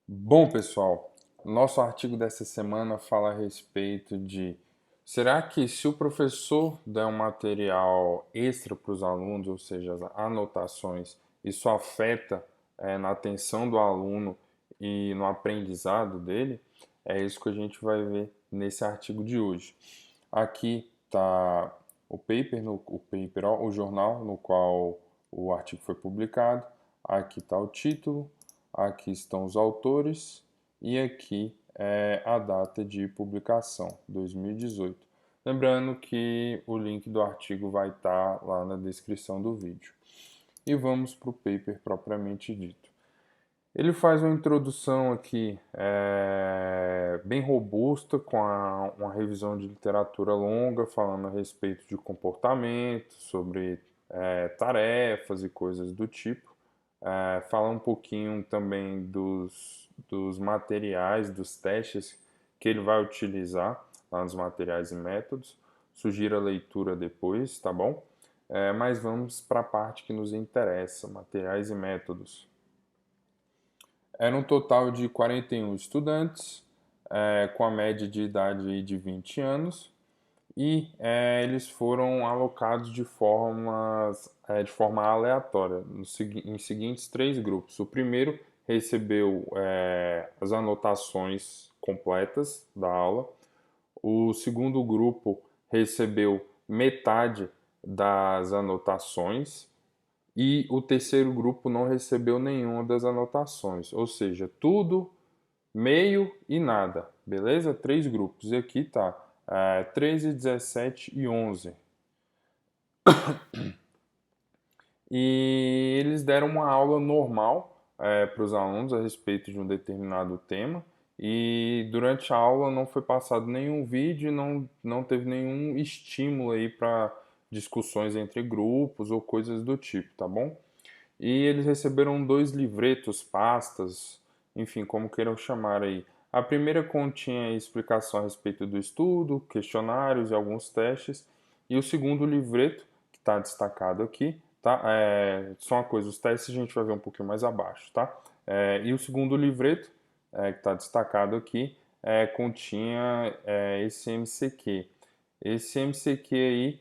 Bom, pessoal, nosso artigo dessa semana fala a respeito de: será que se o professor der um material extra para os alunos, ou seja, as anotações, isso afeta na atenção do aluno e no aprendizado dele? É isso que a gente vai ver nesse artigo de hoje. Aqui está o paper, ó, o jornal no qual o artigo foi publicado. Aqui está o título. Aqui estão os autores e aqui é a data de publicação, 2018. Lembrando que o link do artigo vai estar lá na descrição do vídeo. E vamos para o paper propriamente dito. Ele faz uma introdução aqui bem robusta, com uma revisão de literatura longa, falando a respeito de comportamento, sobre tarefas e coisas do tipo. Fala um pouquinho também dos materiais, dos testes que ele vai utilizar lá nos materiais e métodos. Sugiro a leitura depois, tá bom? Mas vamos para a parte que nos interessa, materiais e métodos. Era um total de 41 estudantes, com a média de idade de 20 anos, e eles foram alocados de forma aleatória, em seguintes três grupos. O primeiro recebeu as anotações completas da aula, o segundo grupo recebeu metade das anotações e o terceiro grupo não recebeu nenhuma das anotações, ou seja, tudo meio e nada, beleza? Três grupos, e aqui tá 13, 17 e 11. E eles deram uma aula normal para os alunos a respeito de um determinado tema, e durante a aula não foi passado nenhum vídeo, não teve nenhum estímulo aí para discussões entre grupos ou coisas do tipo, tá bom? E eles receberam dois livretos, pastas, enfim, como queiram chamar aí. A primeira continha explicação a respeito do estudo, questionários e alguns testes. E o segundo livreto, que está destacado aqui, tá? Só uma coisa, os testes a gente vai ver um pouquinho mais abaixo, tá? E o segundo livreto, que está destacado aqui, continha esse MCQ. Esse MCQ aí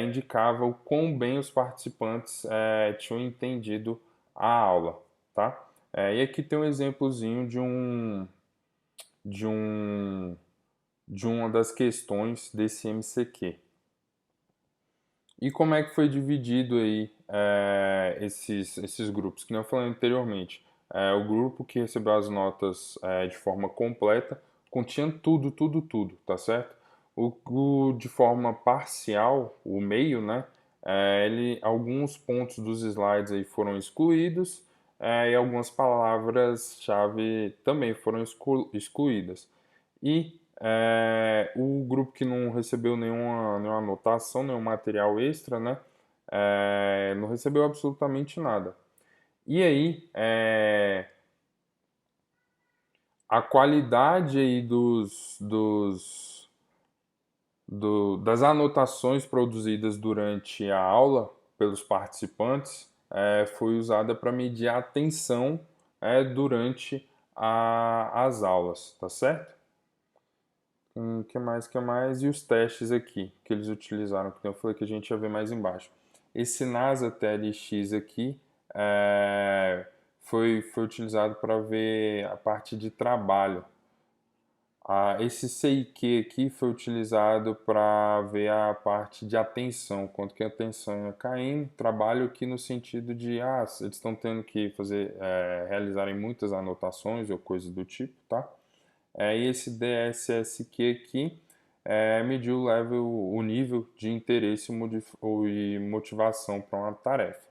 indicava o quão bem os participantes tinham entendido a aula, tá? E aqui tem um exemplozinho de um de uma das questões desse MCQ. E como é que foi dividido aí esses grupos? Que nem eu falei anteriormente, o grupo que recebeu as notas de forma completa continha tudo, tudo, tudo, tá certo? O de forma parcial, o meio, né? Alguns pontos dos slides aí foram excluídos e algumas palavras-chave também foram excluídas. E o grupo que não recebeu nenhuma anotação, nenhum material extra, né? Não recebeu absolutamente nada. E aí, a qualidade aí das anotações produzidas durante a aula pelos participantes foi usada para medir a atenção durante as aulas, tá certo? Que mais? E os testes aqui que eles utilizaram, que eu falei que a gente ia ver mais embaixo. Esse NASA TLX aqui foi utilizado para ver a parte de trabalho. Esse CIQ aqui foi utilizado para ver a parte de atenção, quanto que a atenção ia caindo. Trabalho aqui no sentido de, eles estão tendo que realizarem muitas anotações ou coisas do tipo, tá? E esse DSSQ aqui mediu o nível de interesse e motivação para uma tarefa.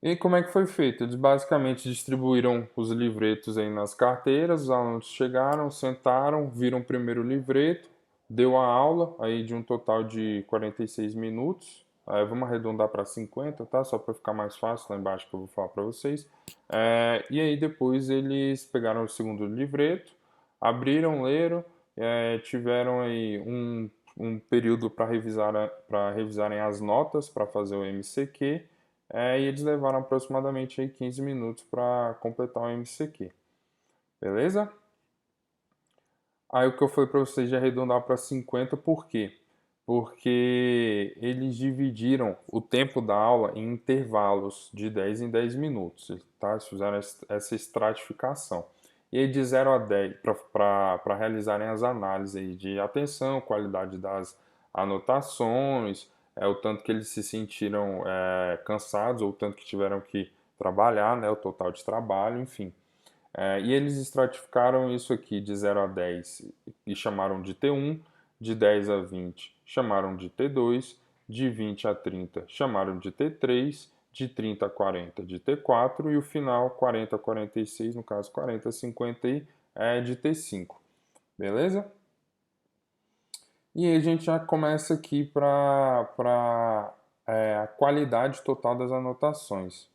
E como é que foi feito? Eles basicamente distribuíram os livretos aí nas carteiras, os alunos chegaram, sentaram, viram o primeiro livreto, deu a aula aí de um total de 46 minutos. Vamos arredondar para 50, tá? Só para ficar mais fácil lá embaixo que eu vou falar para vocês. E aí depois eles pegaram o segundo livreto, abriram, leram, tiveram aí um período para revisarem as notas para fazer o MCQ. E eles levaram aproximadamente aí 15 minutos para completar o MCQ. beleza? Aí o que eu falei para vocês de arredondar para 50, por quê? Porque eles dividiram o tempo da aula em intervalos de 10 em 10 minutos, tá? Eles fizeram essa estratificação. E aí de 0 a 10, para realizarem as análises aí de atenção, qualidade das anotações, o tanto que eles se sentiram cansados ou o tanto que tiveram que trabalhar, né? O total de trabalho, enfim. E eles estratificaram isso aqui de 0 a 10 e chamaram de T1, de 10 a 20 chamaram de T2, de 20 a 30 chamaram de T3, de 30 a 40 de T4 e o final 40 a 46, no caso 40 a 50 é de T5, beleza? E aí a gente já começa aqui para a qualidade total das anotações.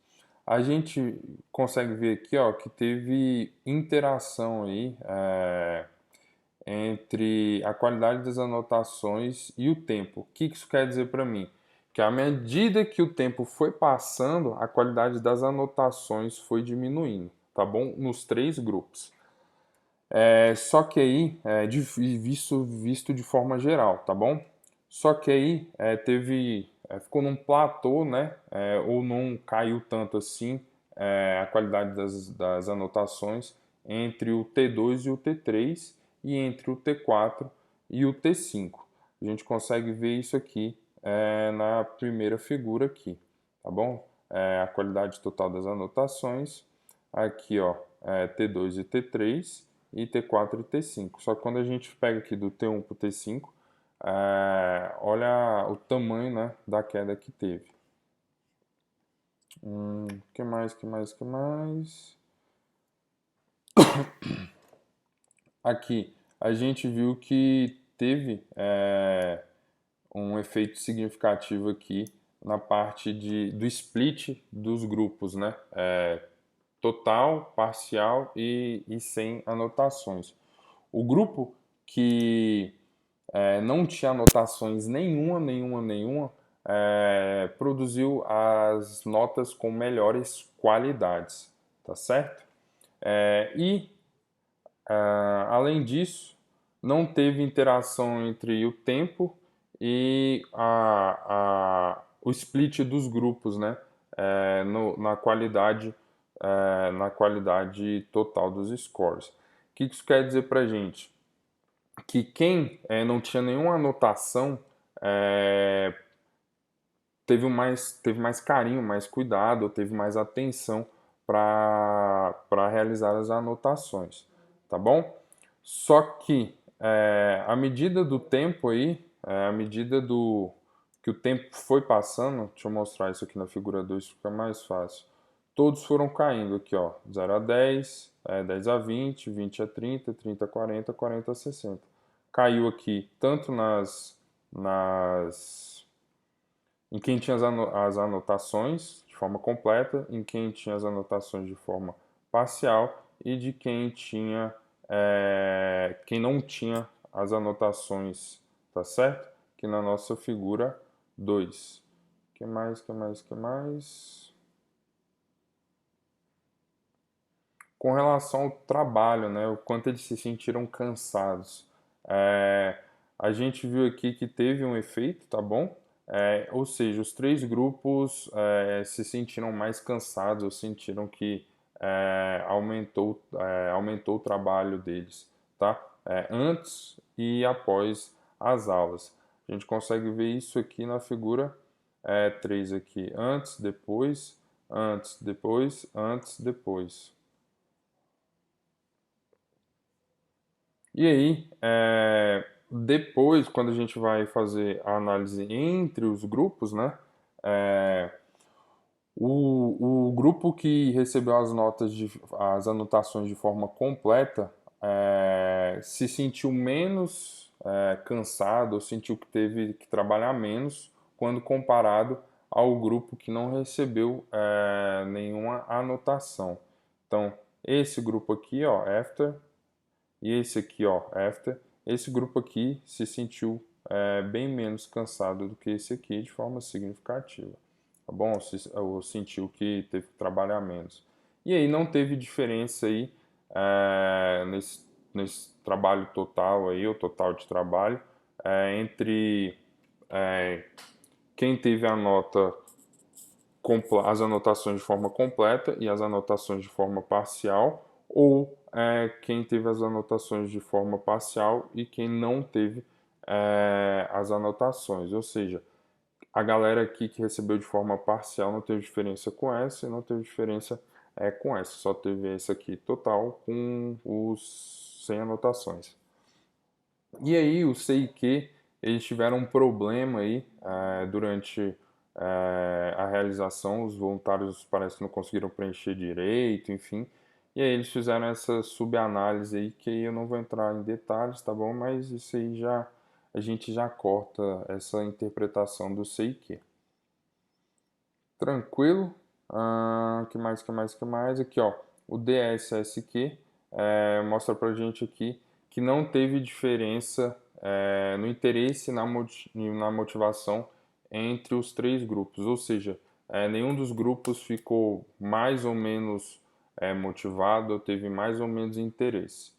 A gente consegue ver aqui, ó, que teve interação aí entre a qualidade das anotações e o tempo. O que isso quer dizer para mim? Que à medida que o tempo foi passando, a qualidade das anotações foi diminuindo, tá bom? Nos três grupos. Só que aí, visto de forma geral, tá bom? Só que aí ficou num platô, né? Ou não caiu tanto assim a qualidade das anotações entre o T2 e o T3 e entre o T4 e o T5. A gente consegue ver isso aqui na primeira figura aqui, tá bom? A qualidade total das anotações, aqui ó, T2 e T3 e T4 e T5. Só que quando a gente pega aqui do T1 para o T5, olha o tamanho, né, da queda que teve. Que mais, que mais, que mais? Aqui, a gente viu que teve um efeito significativo aqui na parte do split dos grupos, né? Total, parcial e sem anotações. O grupo que não tinha anotações nenhuma, produziu as notas com melhores qualidades, tá certo? Além disso, não teve interação entre o tempo e o split dos grupos, né? Na qualidade total dos scores. O que isso quer dizer para a gente? Que quem não tinha nenhuma anotação teve mais carinho, mais cuidado, teve mais atenção para realizar as anotações, tá bom? Só que à medida do tempo aí, à medida que o tempo foi passando, deixa eu mostrar isso aqui na figura 2, fica mais fácil. Todos foram caindo aqui, ó, 0 a 10, 10 a 20, 20 a 30, 30 a 40, 40 a 60. Caiu aqui tanto em quem tinha as anotações de forma completa, em quem tinha as anotações de forma parcial e de quem não tinha as anotações, tá certo? Aqui na nossa figura 2. Que mais, que mais, que mais? Com relação ao trabalho, né? O quanto eles se sentiram cansados. É, a gente viu aqui que teve um efeito, tá bom? Ou seja, os três grupos se sentiram mais cansados, ou sentiram que aumentou o trabalho deles, tá? Antes e após as aulas. A gente consegue ver isso aqui na figura 3 aqui. Antes, depois, antes, depois. E aí, depois, quando a gente vai fazer a análise entre os grupos, né? é, o grupo que recebeu as anotações de forma completa se sentiu menos cansado, ou sentiu que teve que trabalhar menos quando comparado ao grupo que não recebeu nenhuma anotação. Então, esse grupo aqui, ó, after, e esse aqui, ó, after, esse grupo aqui se sentiu bem menos cansado do que esse aqui de forma significativa, tá bom? Ou sentiu que teve que trabalhar menos. E aí não teve diferença aí nesse trabalho total aí, o total de trabalho, entre é, quem teve a nota, as anotações de forma completa e as anotações de forma parcial, ou quem teve as anotações de forma parcial e quem não teve as anotações. Ou seja, a galera aqui que recebeu de forma parcial não teve diferença com essa e não teve diferença com essa. Só teve esse aqui total com os sem anotações. E aí o C e Q, eles tiveram um problema aí durante a realização. Os voluntários parece que não conseguiram preencher direito, enfim. E aí eles fizeram essa subanálise aí, que aí eu não vou entrar em detalhes, tá bom? Mas isso aí já a gente já corta essa interpretação do C e Q. Tranquilo? Que mais? Aqui, ó, o DSSQ mostra pra gente aqui que não teve diferença no interesse na motivação entre os três grupos, ou seja, nenhum dos grupos ficou mais ou menos motivado ou teve mais ou menos interesse.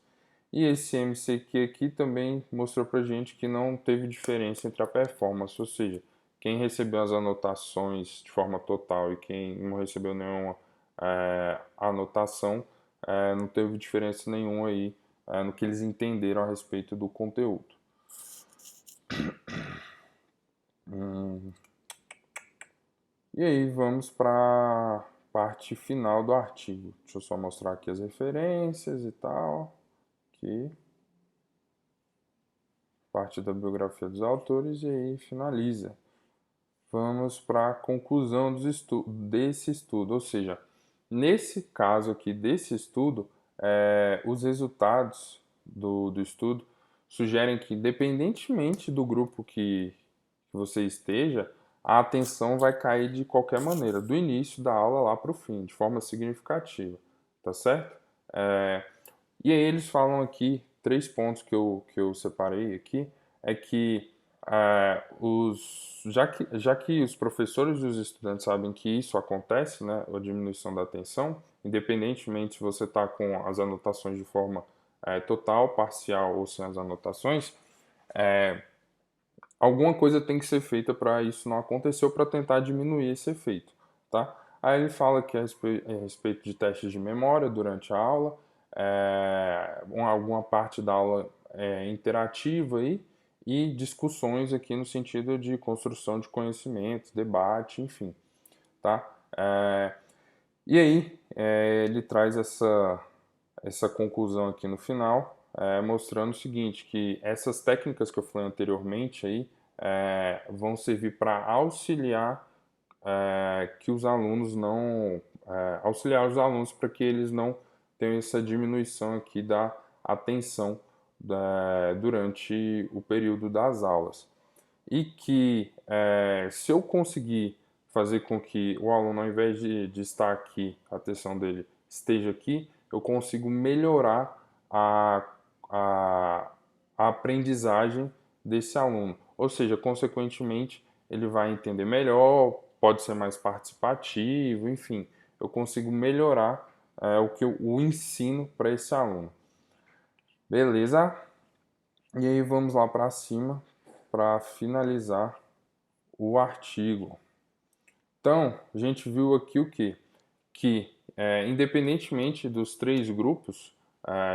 E esse MCQ aqui também mostrou pra gente que não teve diferença entre a performance, ou seja, quem recebeu as anotações de forma total e quem não recebeu nenhuma anotação, não teve diferença nenhuma aí no que eles entenderam a respeito do conteúdo. E aí vamos para a parte final do artigo. Deixa eu só mostrar aqui as referências e tal. Aqui. Parte da biografia dos autores e aí finaliza. Vamos para a conclusão desse estudo, ou seja, nesse caso aqui desse estudo, os resultados do estudo sugerem que, independentemente do grupo que você esteja, a atenção vai cair de qualquer maneira, do início da aula lá para o fim, de forma significativa, tá certo? E aí eles falam aqui, 3 pontos que eu separei aqui, é que, já que os professores e os estudantes sabem que isso acontece, né, a diminuição da atenção, independentemente se você está com as anotações de forma total, parcial ou sem as anotações, alguma coisa tem que ser feita para isso não acontecer ou para tentar diminuir esse efeito, tá? Aí ele fala que a respeito de testes de memória durante a aula, alguma parte da aula interativa aí, e discussões aqui no sentido de construção de conhecimentos, debate, enfim, tá? E aí ele traz essa conclusão aqui no final, mostrando o seguinte, que essas técnicas que eu falei anteriormente aí, vão servir para auxiliar que os alunos não auxiliar os alunos para que eles não tenham essa diminuição aqui da atenção durante o período das aulas. E que se eu conseguir fazer com que o aluno, ao invés de estar aqui, a atenção dele esteja aqui, eu consigo melhorar a, a aprendizagem desse aluno. Ou seja, consequentemente, ele vai entender melhor, pode ser mais participativo, enfim, eu consigo melhorar o ensino para esse aluno. Beleza? E aí vamos lá para cima para finalizar o artigo. Então, a gente viu aqui o quê? Que, independentemente dos 3 grupos,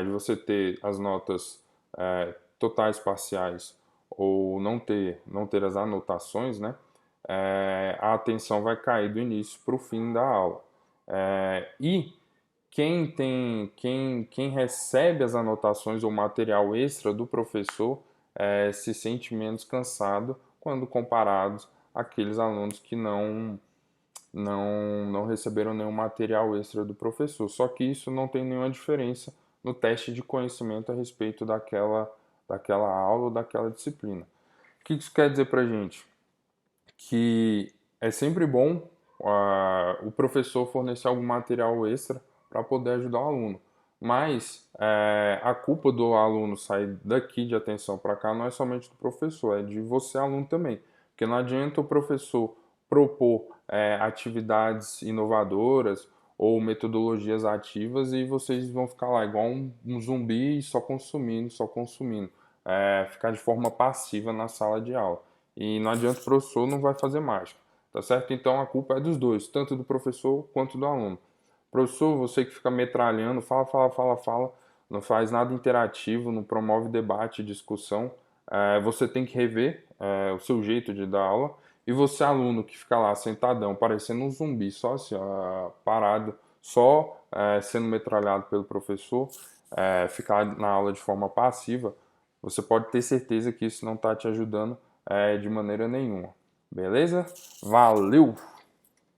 de você ter as notas totais parciais ou não ter as anotações, né? A atenção vai cair do início para o fim da aula. E quem recebe as anotações ou material extra do professor se sente menos cansado quando comparados àqueles alunos que não receberam nenhum material extra do professor. Só que isso não tem nenhuma diferença no teste de conhecimento a respeito daquela aula ou daquela disciplina. O que isso quer dizer para a gente? Que é sempre bom o professor fornecer algum material extra para poder ajudar o aluno. Mas a culpa do aluno sair daqui de atenção para cá não é somente do professor, é de você, aluno, também. Porque não adianta o professor propor atividades inovadoras ou metodologias ativas e vocês vão ficar lá igual um zumbi só consumindo, só consumindo. Ficar de forma passiva na sala de aula. E não adianta, o professor não vai fazer mágica, tá certo? Então a culpa é dos dois, tanto do professor quanto do aluno. Professor, você que fica metralhando, fala, fala, fala, fala, não faz nada interativo, não promove debate, discussão, você tem que rever o seu jeito de dar aula. E você, aluno, que fica lá sentadão, parecendo um zumbi, só assim, ó, parado, só sendo metralhado pelo professor, ficar na aula de forma passiva, você pode ter certeza que isso não está te ajudando de maneira nenhuma. Beleza? Valeu!